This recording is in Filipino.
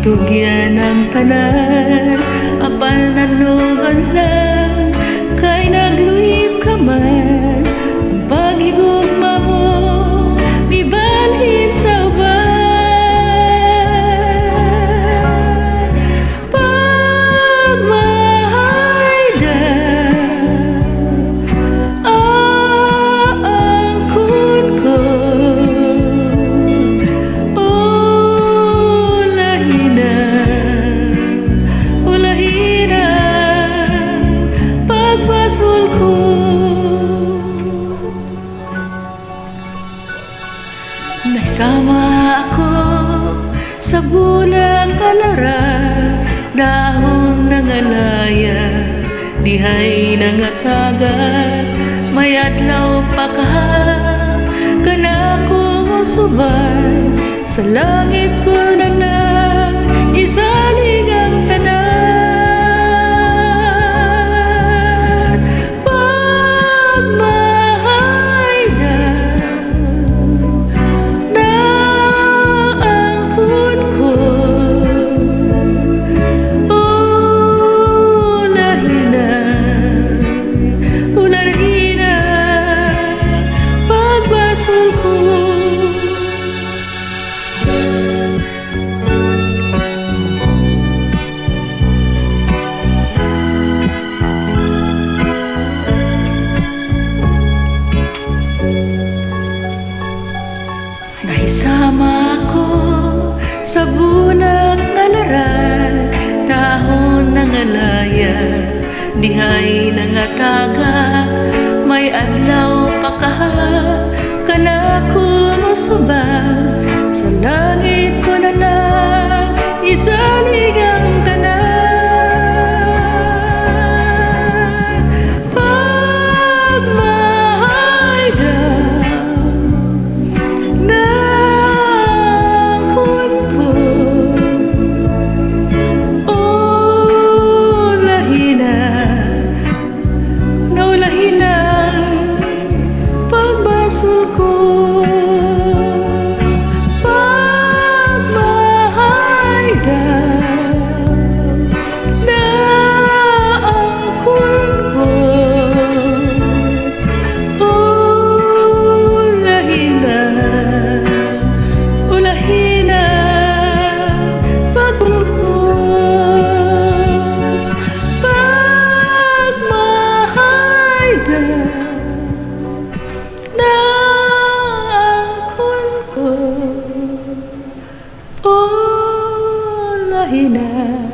Itugyan ang tanan, apan nanugan lang, kay nagluyip ka man. Ang paghigugma mo, mibalhin sa uban. Pagmahay na, aangkon ko. Naisama ako sa bulang kalaran, dahon ng alaya, dihay nangatagat, may adlaw pa ka, kanako mo suban, sa langit ko na lang, isalig ang tanan. Naisama ko sa bulang kalaran, dahon ng alaya, dihay nangatagak, may adlaw pa ka, kanako mo suban, sa langit ko na lang, isalig ang tanan. Oh, lahina.